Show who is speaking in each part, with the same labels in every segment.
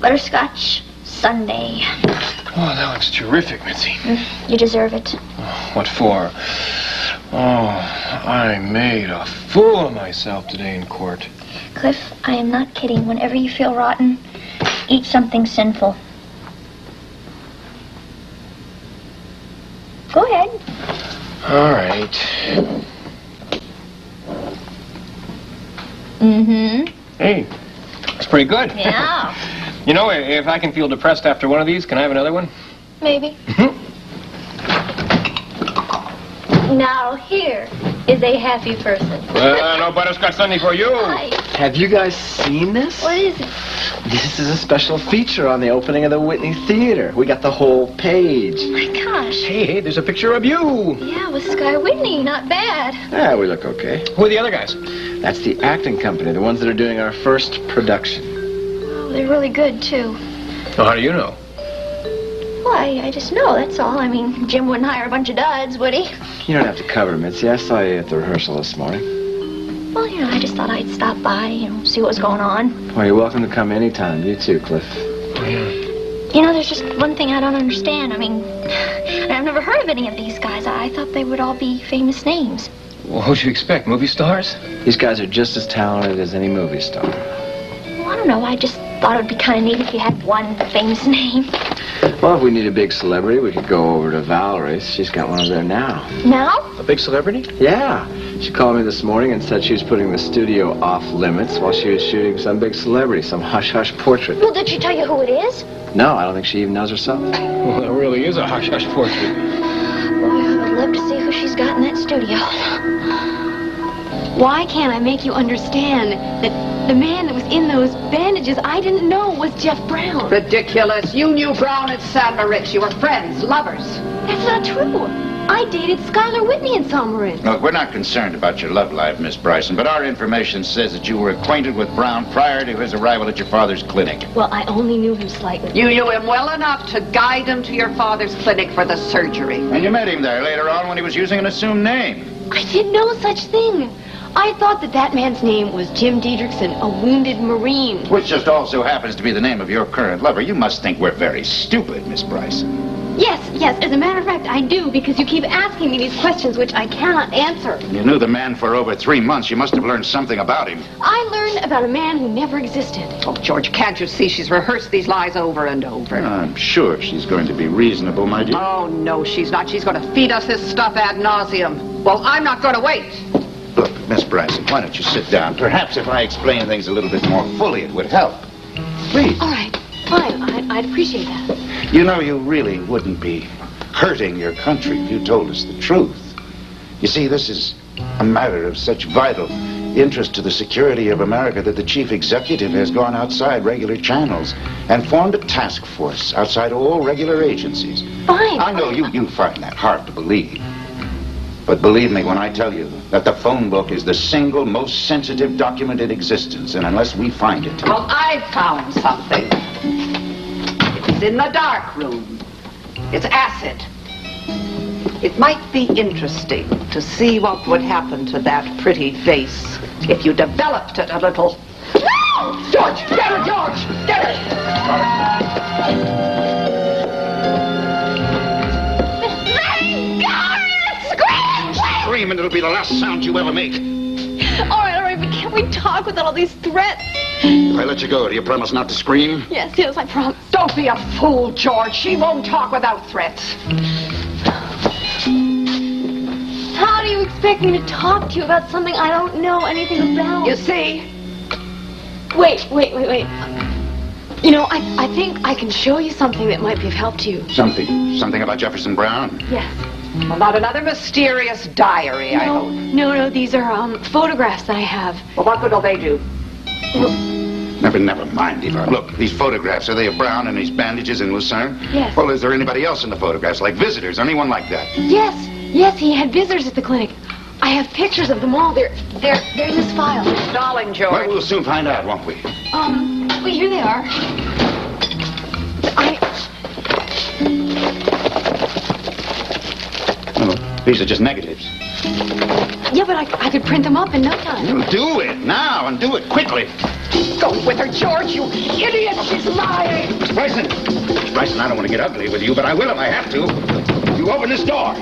Speaker 1: butterscotch sundae.
Speaker 2: Oh, that looks terrific, Mitzi.
Speaker 1: You deserve it.
Speaker 2: Oh, what for? Oh, I made a fool of myself today in court.
Speaker 1: Cliff, I am not kidding. Whenever you feel rotten, eat something sinful. Go ahead.
Speaker 2: All right. Hey, that's pretty good.
Speaker 1: Yeah.
Speaker 2: You know, if I can feel depressed after one of these, can I have another one?
Speaker 1: Maybe. Now here is a happy person.
Speaker 2: No butterscotch sundae for you.
Speaker 1: Hi.
Speaker 3: Have you guys seen this?
Speaker 1: What is it?
Speaker 3: This is a special feature on the opening of the Whitney Theater. We got the whole page.
Speaker 1: Oh my gosh.
Speaker 2: Hey, there's a picture of you.
Speaker 1: Yeah, with Sky Whitney. Not bad.
Speaker 3: Yeah, we look okay.
Speaker 2: Who are the other guys?
Speaker 3: That's the acting company, the ones that are doing our first production.
Speaker 1: Oh, they're really good, too.
Speaker 2: Well, how do you know?
Speaker 1: Well, I just know, that's all. I mean, Jim wouldn't hire a bunch of duds, would he?
Speaker 3: You don't have to cover, Mitzi. I saw you at the rehearsal this morning.
Speaker 1: Well, you know, I just thought I'd stop by, see what was going on.
Speaker 3: Well, you're welcome to come anytime. You too, Cliff.
Speaker 1: You know, there's just one thing I don't understand. I mean, I've never heard of any of these guys. I thought they would all be famous names.
Speaker 2: Well, who'd you expect? Movie stars?
Speaker 3: These guys are just as talented as any movie star.
Speaker 1: Well, I don't know. I just thought it would be kind of neat if you had one famous name.
Speaker 3: Well, if we need a big celebrity, we could go over to Valerie's. She's got one over there now.
Speaker 1: Now?
Speaker 2: A big celebrity?
Speaker 3: Yeah. She called me this morning and said she was putting the studio off limits while she was shooting some big celebrity, some hush-hush portrait.
Speaker 1: Well, did she tell you who it is?
Speaker 3: No, I don't think she even knows herself.
Speaker 2: Well, that really is a hush-hush portrait.
Speaker 1: Boy, I'd love to see who she's got in that studio.
Speaker 4: Why can't I make you understand that the man that was in those bandages I didn't know was Jeff Brown?
Speaker 5: Ridiculous. You knew Brown at San Moritz. You were friends, lovers.
Speaker 4: That's not true. I dated Skylar Whitney in San Moritz.
Speaker 6: Look, we're not concerned about your love life, Miss Bryson, but our information says that you were acquainted with Brown prior to his arrival at your father's clinic.
Speaker 4: Well, I only knew him slightly.
Speaker 5: You knew him well enough to guide him to your father's clinic for the surgery.
Speaker 6: And you met him there later on when he was using an assumed name.
Speaker 4: I did no such thing. I thought that man's name was Jim Diedrichson, a wounded Marine.
Speaker 6: Which just also happens to be the name of your current lover. You must think we're very stupid, Miss Bryson.
Speaker 4: Yes, as a matter of fact, I do, because you keep asking me these questions which I cannot answer.
Speaker 6: You knew the man for over 3 months. You must have learned something about him.
Speaker 4: I learned about a man who never existed.
Speaker 5: Oh, George, can't you see she's rehearsed these lies over and over?
Speaker 6: I'm sure she's going to be reasonable, my dear.
Speaker 5: Oh, no, she's not. She's going to feed us this stuff ad nauseum. Well, I'm not going to wait.
Speaker 6: Look, Miss Bryson, why don't you sit down? Perhaps if I explain things a little bit more fully, it would help. Please.
Speaker 4: All right, fine. I'd appreciate that.
Speaker 6: You know, you really wouldn't be hurting your country if you told us the truth. You see, this is a matter of such vital interest to the security of America that the chief executive has gone outside regular channels and formed a task force outside all regular agencies.
Speaker 4: Fine.
Speaker 6: I know you find that hard to believe. But believe me when I tell you that the phone book is the single most sensitive document in existence, and unless we find it...
Speaker 5: Well, I found something. It's in the darkroom. It's acid. It might be interesting to see what would happen to that pretty face if you developed it a little. No! George! Get her, George! Get her!
Speaker 6: Scream and it'll be the last sound you ever make.
Speaker 4: All right, but can't we talk without all these threats?
Speaker 6: If I let you go, do you promise not to scream?
Speaker 4: Yes, I promise.
Speaker 5: Don't be a fool, George. She won't talk without threats.
Speaker 4: How do you expect me to talk to you about something I don't know anything about?
Speaker 5: You see?
Speaker 4: Wait. You know, I think I can show you something that might be of help to you.
Speaker 6: Something about Jefferson Brown?
Speaker 4: Yes.
Speaker 5: Well, not another mysterious diary, I hope.
Speaker 4: No, these are photographs that I have.
Speaker 5: Well, what good will they do?
Speaker 6: Never mind, Yvonne. Look, these photographs, are they of Brown and his bandages in Lucerne?
Speaker 4: Yes.
Speaker 6: Well, is there anybody else in the photographs, like visitors, anyone like that?
Speaker 4: Yes, he had visitors at the clinic. I have pictures of them all. They're in this file.
Speaker 5: Darling, George.
Speaker 6: Well, we'll soon find out, won't we?
Speaker 4: Well, here they are.
Speaker 6: These are just negatives.
Speaker 4: Yeah, but I could print them up in no time.
Speaker 6: You do it now, and do it quickly.
Speaker 5: Go with her, George, you idiot! She's lying!
Speaker 6: Miss Bryson! Miss Bryson, I don't want to get ugly with you, but I will if I have to. You open this door.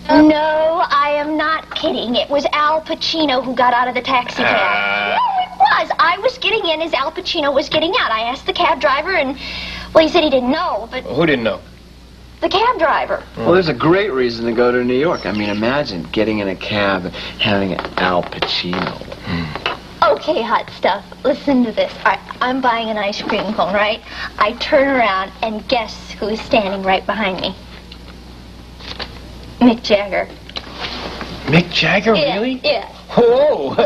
Speaker 1: No, I am not kidding. It was Al Pacino who got out of the taxi cab. No, it was. I was getting in as Al Pacino was getting out. I asked the cab driver, and, well, he said he didn't know, but...
Speaker 2: Who didn't know?
Speaker 1: The cab driver.
Speaker 3: Well, there's a great reason to go to New York. I mean, imagine getting in a cab and having an Al Pacino.
Speaker 1: Okay, hot stuff. Listen to this. All right, I'm buying an ice cream cone, right? I turn around, and guess who's standing right behind me? Mick Jagger.
Speaker 2: Mick Jagger,
Speaker 1: Yeah,
Speaker 2: really?
Speaker 1: yeah.
Speaker 2: Whoa!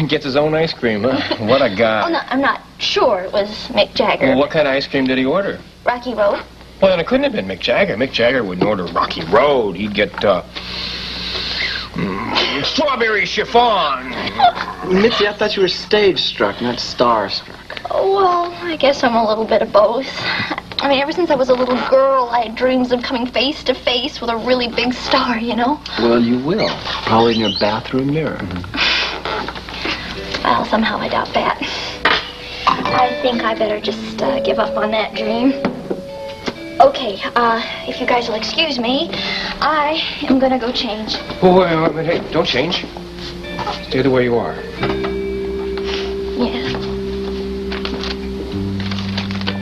Speaker 2: Gets his own ice cream, huh? What a guy.
Speaker 1: Oh, no, I'm not sure it was Mick Jagger.
Speaker 2: Well, what kind of ice cream did he order?
Speaker 1: Rocky Road.
Speaker 2: Well, then it couldn't have been Mick Jagger. Mick Jagger wouldn't order Rocky Road. He'd get, strawberry chiffon.
Speaker 3: Mitzi, I thought you were stage-struck, not star-struck.
Speaker 1: Oh, well, I guess I'm a little bit of both. I mean, ever since I was a little girl, I had dreams of coming face to face with a really big star, you know?
Speaker 3: Well, you will. Probably in your bathroom mirror.
Speaker 1: Well, somehow I doubt that. I think I better just give up on that dream. Okay, if you guys will excuse me, I am gonna go change.
Speaker 2: Oh, wait, hey, don't change. Stay the way you are.
Speaker 1: Yeah.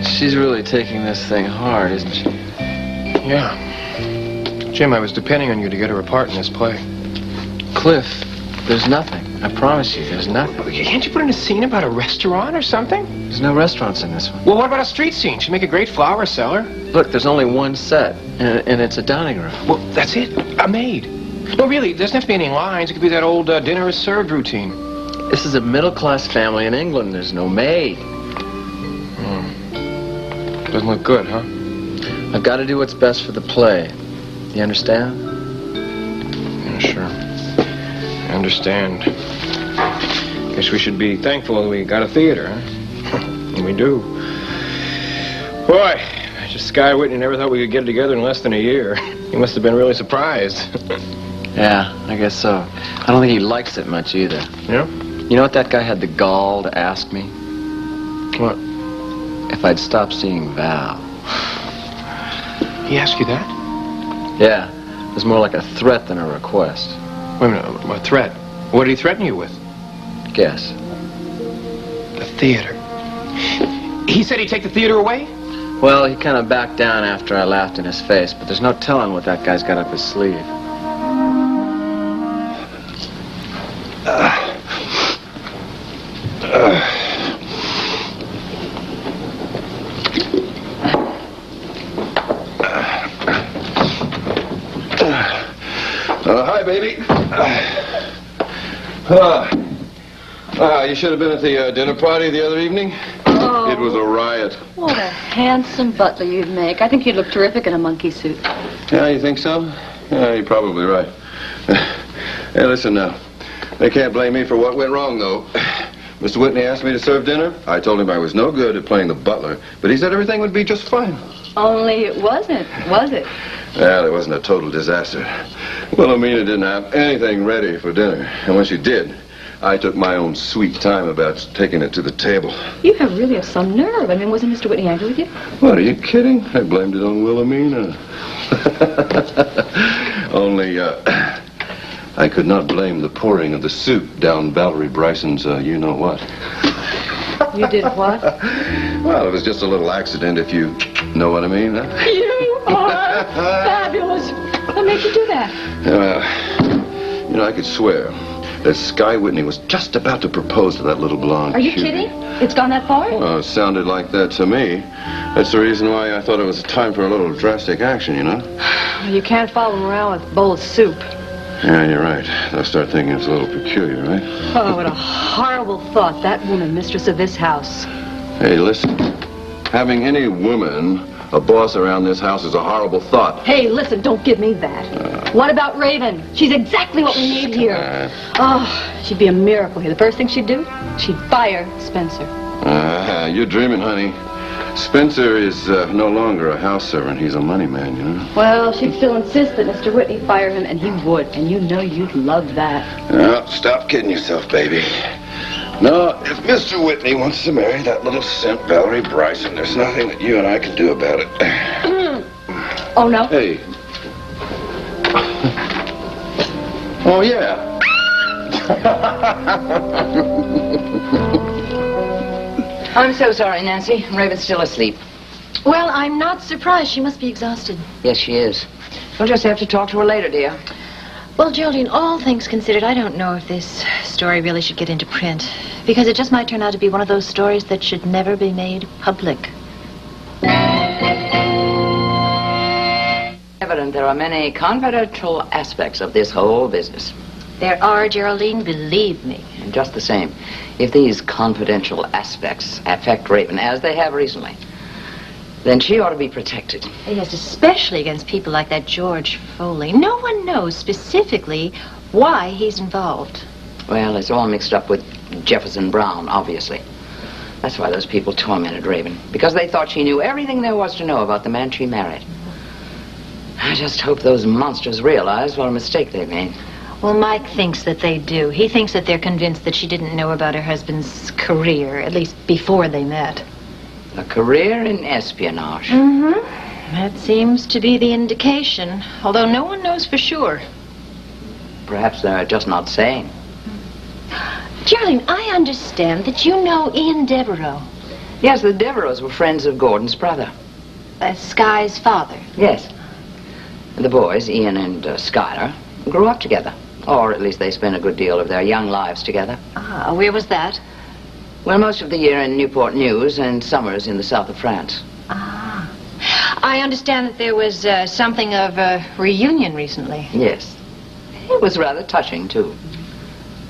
Speaker 3: She's really taking this thing hard, isn't she?
Speaker 2: Yeah. Jim, I was depending on you to get her a part in this play.
Speaker 3: Cliff, there's nothing. I promise you, there's nothing.
Speaker 2: Can't you put in a scene about a restaurant or something?
Speaker 3: There's no restaurants in this one.
Speaker 2: Well, what about a street scene? She'd make a great flower seller.
Speaker 3: Look, there's only one set, and it's a dining room.
Speaker 2: Well, that's it. A maid. No, really, there doesn't have to be any lines. It could be that old dinner is served routine.
Speaker 3: This is a middle-class family in England. There's no maid.
Speaker 2: Doesn't look good, huh?
Speaker 3: I've got to do what's best for the play. You understand?
Speaker 2: Yeah, sure. I understand. Guess we should be thankful that we got a theater, huh? And we do. Boy, just Sky Whitney never thought we could get it together in less than a year. He must have been really surprised.
Speaker 3: Yeah, I guess so. I don't think he likes it much either.
Speaker 2: Yeah?
Speaker 3: You know what that guy had the gall to ask me?
Speaker 2: What?
Speaker 3: If I'd stop seeing Val.
Speaker 2: He asked you that?
Speaker 3: Yeah, it was more like a threat than a request.
Speaker 2: Wait a minute, a threat? What did he threaten you with?
Speaker 3: Guess.
Speaker 2: The theater. He said he'd take the theater away?
Speaker 3: Well, he kind of backed down after I laughed in his face, but there's no telling what that guy's got up his sleeve.
Speaker 7: Hi, baby. You should have been at the dinner party the other evening.
Speaker 4: Oh.
Speaker 7: It was a riot.
Speaker 4: What a handsome butler you'd make. I think you'd look terrific in a monkey suit.
Speaker 7: Yeah, you think so? Yeah, you're probably right. Hey, listen now. They can't blame me for what went wrong, though. Mr. Whitney asked me to serve dinner. I told him I was no good at playing the butler, but he said everything would be just fine.
Speaker 4: Only it wasn't, was it?
Speaker 7: Well, it wasn't a total disaster. Wilhelmina didn't have anything ready for dinner, and when she did, I took my own sweet time about taking it to the table.
Speaker 4: You have really some nerve. I mean, wasn't Mr. Whitney angry with you?
Speaker 7: What, are you kidding? I blamed it on Wilhelmina. Only, I could not blame the pouring of the soup down Valerie Bryson's, you-know-what.
Speaker 4: You did what?
Speaker 7: Well, it was just a little accident, if you know what I mean, huh?
Speaker 4: You are fabulous. What made you do that?
Speaker 7: You know, I could swear that Sky Whitney was just about to propose to that little blonde.
Speaker 4: Are you
Speaker 7: cutie.
Speaker 4: kidding? It's gone that far?
Speaker 7: Well, it sounded like that to me. That's the reason why I thought it was time for a little drastic action, you know?
Speaker 4: You can't follow him around with a bowl of soup.
Speaker 7: Yeah, you're right. They'll start thinking it's a little peculiar, right?
Speaker 4: Oh, what a horrible thought. That woman, mistress of this house.
Speaker 7: Hey, listen. Having any woman a boss around this house is a horrible thought.
Speaker 4: Hey, listen, don't give me that. What about Raven? She's exactly what we need here. Oh, she'd be a miracle here. The first thing she'd do, she'd fire Spencer.
Speaker 7: You're dreaming, honey. Spencer is no longer a house servant. He's a money man, you know.
Speaker 4: Well, she'd still insist that Mr. Whitney fire him, and he would. And you know you'd love that.
Speaker 7: No, stop kidding yourself, baby. No, if Mr. Whitney wants to marry that little simp, Valerie Bryson, there's nothing that you and I can do about it.
Speaker 4: Oh, no?
Speaker 7: Hey. Oh, yeah.
Speaker 8: I'm so sorry, Nancy. Raven's still asleep.
Speaker 4: Well, I'm not surprised. She must be exhausted.
Speaker 8: Yes, she is. We'll just have to talk to her later, dear.
Speaker 9: Well, Geraldine, all things considered, I don't know if this story really should get into print. Because it just might turn out to be one of those stories that should never be made public.
Speaker 8: Evident there are many confidential aspects of this whole business.
Speaker 9: There are, Geraldine, believe me.
Speaker 8: And just the same, if these confidential aspects affect Raven, as they have recently, then she ought to be protected.
Speaker 9: Yes, especially against people like that George Foley. No one knows specifically why he's involved.
Speaker 8: Well, it's all mixed up with Jefferson Brown, obviously. That's why those people tormented Raven, because they thought she knew everything there was to know about the man she married. I just hope those monsters realize what a mistake they made.
Speaker 9: Well, Mike thinks that they do. He thinks that they're convinced that she didn't know about her husband's career, at least before they met.
Speaker 8: A career in espionage.
Speaker 9: Mm-hmm. That seems to be the indication, although no one knows for sure.
Speaker 8: Perhaps they're just not saying.
Speaker 9: Geraldine, I understand that you know Ian Devereaux.
Speaker 8: Yes, the Devereaux were friends of Gordon's brother.
Speaker 9: Sky's father.
Speaker 8: Yes. The boys, Ian and Skylar, grew up together. Or at least they spent a good deal of their young lives together.
Speaker 9: Ah, where was that?
Speaker 8: Well, most of the year in Newport News and summers in the south of France.
Speaker 9: Ah. I understand that there was something of a reunion recently.
Speaker 8: Yes. It was rather touching, too.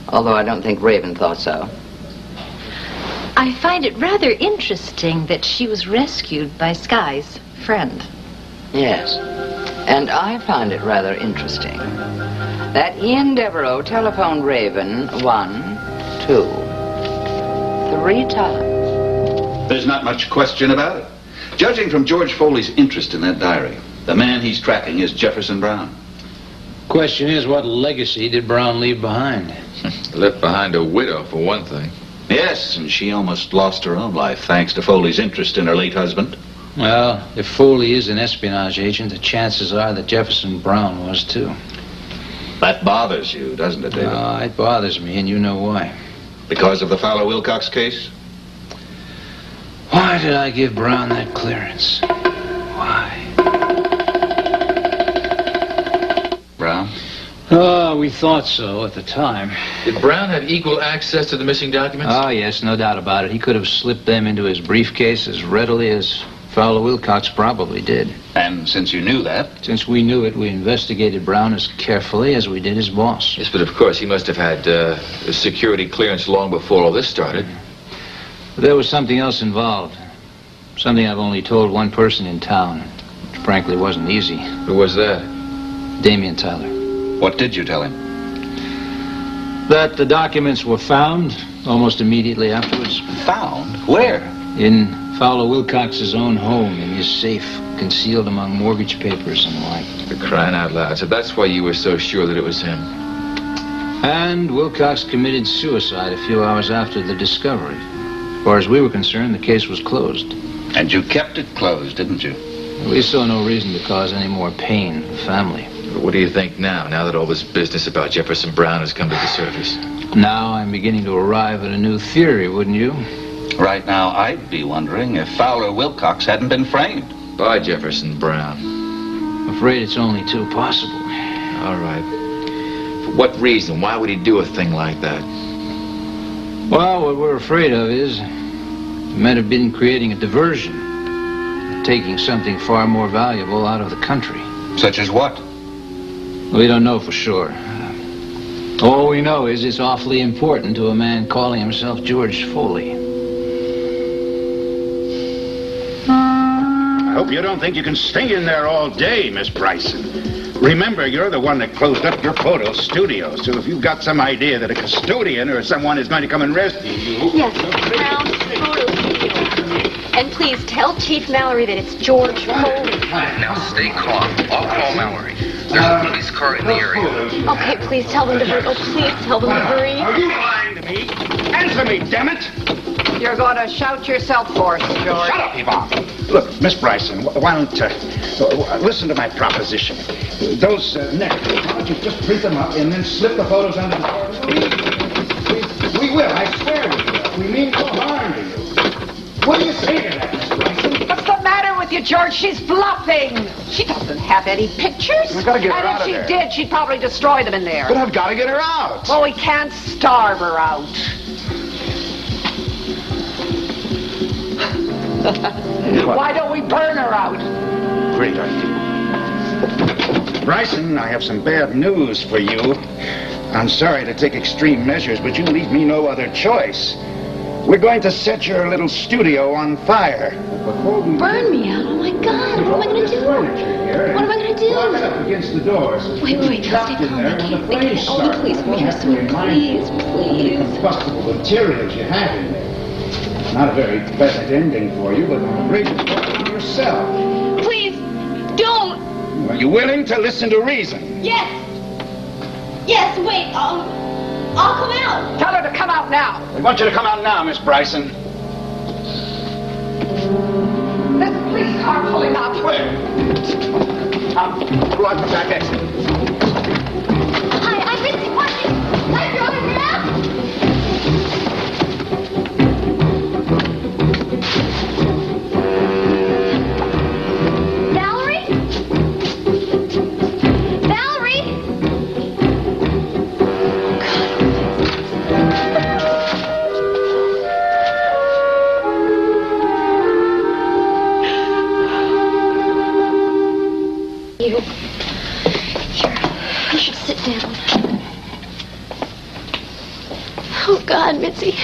Speaker 8: Although I don't think Raven thought so.
Speaker 9: I find it rather interesting that she was rescued by Sky's friend.
Speaker 8: Yes. And I find it rather interesting that Ian Devereaux telephoned Raven 1, 2, 3 times.
Speaker 10: There's not much question about it. Judging from George Foley's interest in that diary, the man he's tracking is Jefferson Brown.
Speaker 11: Question is, what legacy did Brown leave behind?
Speaker 12: Left behind a widow, for one thing.
Speaker 10: Yes, and she almost lost her own life thanks to Foley's interest in her late husband.
Speaker 11: Well, if Foley is an espionage agent, the chances are that Jefferson Brown was too.
Speaker 10: That bothers you, doesn't it, David?
Speaker 11: It bothers me, and you know why.
Speaker 10: Because of the Fowler-Wilcox case?
Speaker 11: Why did I give Brown that clearance? Why?
Speaker 10: Brown?
Speaker 11: Oh, we thought so at the time.
Speaker 12: Did Brown have equal access to the missing documents?
Speaker 11: Oh, yes, no doubt about it. He could have slipped them into his briefcase as readily as Fowler-Wilcox probably did.
Speaker 10: And since you knew that?
Speaker 11: Since we knew it, we investigated Brown as carefully as we did his boss.
Speaker 12: Yes, but of course, he must have had a security clearance long before all this started.
Speaker 11: But there was something else involved. Something I've only told one person in town, which frankly wasn't easy.
Speaker 12: Who was that?
Speaker 11: Damien Tyler.
Speaker 10: What did you tell him?
Speaker 11: That the documents were found almost immediately afterwards.
Speaker 10: Found? Where?
Speaker 11: In Fowler-Wilcox's own home, in his safe, concealed among mortgage papers and the like.
Speaker 12: For crying out loud. So that's why you were so sure that it was him.
Speaker 11: And Wilcox committed suicide a few hours after the discovery. As far as we were concerned, the case was closed.
Speaker 10: And you kept it closed, didn't you?
Speaker 11: We saw no reason to cause any more pain to the family.
Speaker 12: But what do you think now that all this business about Jefferson Brown has come to the surface?
Speaker 11: Now I'm beginning to arrive at a new theory, wouldn't you?
Speaker 10: Right now, I'd be wondering if Fowler-Wilcox hadn't been framed.
Speaker 12: By Jefferson Brown.
Speaker 11: I'm afraid it's only too possible.
Speaker 12: All right. What reason? Why would he do a thing like that?
Speaker 11: Well, what we're afraid of is he might have been creating a diversion, taking something far more valuable out of the country.
Speaker 10: Such as what?
Speaker 11: We don't know for sure. All we know is it's awfully important to a man calling himself George Foley.
Speaker 6: I hope you don't think you can stay in there all day, Miss Bryson. Remember, you're the one that closed up your photo studio, so if you've got some idea that a custodian or someone is going to come and rescue you...
Speaker 4: Yes, Brown's photo studio. And please tell Chief Mallory that it's George Foley.
Speaker 13: Now stay calm. I'll call Mallory. There's a police car in the area.
Speaker 4: Okay, please tell them to hurry. Oh, please tell them to hurry.
Speaker 6: Are you lying to me? Answer me, damn it!
Speaker 5: You're going to shout yourself hoarse, George.
Speaker 6: Shut up, Yvonne. Look, Miss Bryson, why don't listen to my proposition. Those necklaces, why don't you just print them up and then slip the photos under the door? We will, I swear we will. We mean no harm to you. What do you say to that, Miss Bryson?
Speaker 5: What's the matter with you, George? She's bluffing. She doesn't have any pictures.
Speaker 6: We've got to get her out of there.
Speaker 5: And if she did, she'd probably destroy them in there.
Speaker 6: But I've got to get her out.
Speaker 5: Well, we can't starve her out. Why don't we burn her out?
Speaker 6: Great idea. Bryson, I have some bad news for you. I'm sorry to take extreme measures, but you leave me no other choice. We're going to set your little studio on fire.
Speaker 9: Burn me out? Oh, my God. What am I going to do? What am I going to do?
Speaker 6: Lock it up against the doors.
Speaker 9: Wait, stay calm. I can't. Oh, please, please, please.
Speaker 6: Combustible materials you have in there. Not a very pleasant ending for you, but a great for yourself.
Speaker 9: Please, don't.
Speaker 6: Are you willing to listen to reason?
Speaker 9: Yes. Yes, wait. I'll come out.
Speaker 5: Tell her to come out now.
Speaker 6: I want you to come out now, Miss Bryson.
Speaker 5: There's a police car pulling out.
Speaker 6: Where? Go out the back exit.
Speaker 1: I'm Mitzi. Watch it. I'm driving now.
Speaker 9: Oh, God, Mitzi.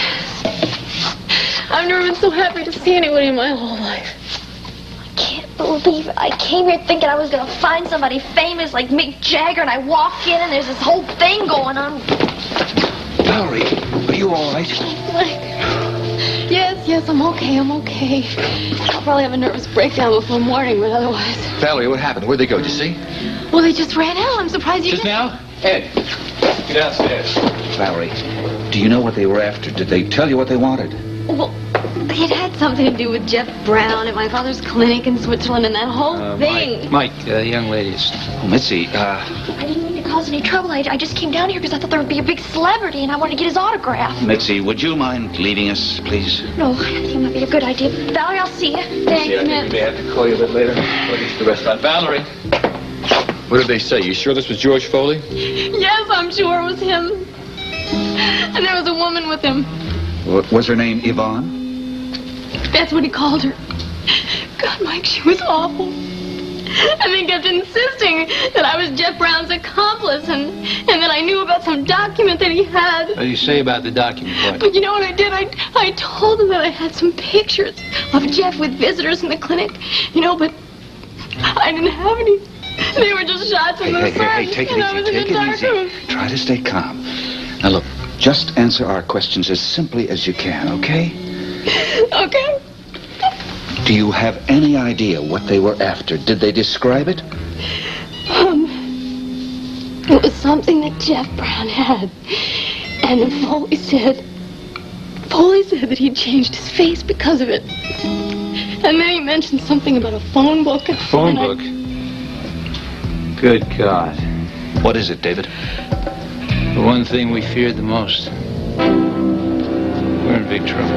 Speaker 9: I've never been so happy to see anybody in my whole life.
Speaker 1: I can't believe it. I came here thinking I was going to find somebody famous like Mick Jagger, and I walk in and there's this whole thing going on.
Speaker 10: Valerie, are you all right?
Speaker 9: Yes, I'm okay. I'll probably have a nervous breakdown before morning, but otherwise...
Speaker 12: Valerie, what happened? Where'd they go? Did you see?
Speaker 9: Well, they just ran out. I'm surprised you
Speaker 11: Just
Speaker 9: didn't...
Speaker 11: now? Ed, get downstairs.
Speaker 10: Valerie, do you know what they were after? Did they tell you what they wanted?
Speaker 9: Well, it had something to do with Jeff Brown at my father's clinic in Switzerland and that whole thing.
Speaker 11: Mike, young ladies.
Speaker 10: Oh, Mitzi,
Speaker 1: I didn't mean to cause any trouble. I just came down here because I thought there would be a big celebrity and I wanted to get his autograph.
Speaker 10: Mitzi, would you mind leaving us, please?
Speaker 1: No, I think it might be a good idea. Valerie, I'll see you. Thanks,
Speaker 12: I think we may have to call you a bit later. Or at least the rest of Valerie. What did they say? You sure this was George Foley?
Speaker 9: Yes, I'm sure it was him. And there was a woman with him.
Speaker 10: Was her name Yvonne?
Speaker 9: That's what he called her. God, Mike, she was awful. And they kept insisting that I was Jeff Brown's accomplice and that I knew about some document that he had.
Speaker 11: What do you say about the document, boy?
Speaker 9: But you know what I did? I told them that I had some pictures of Jeff with visitors in the clinic. You know, but I didn't have any. They were just shots in the sun.
Speaker 10: Hey, take it easy. Try to stay calm. Now, look, just answer our questions as simply as you can, okay?
Speaker 9: Okay.
Speaker 10: Do you have any idea what they were after? Did they describe it?
Speaker 9: It was something that Jeff Brown had. And then Foley said that he'd changed his face because of it. And then he mentioned something about a phone book.
Speaker 11: A phone book? Good God.
Speaker 10: What is it, David?
Speaker 11: The one thing we feared the most. We're in big trouble.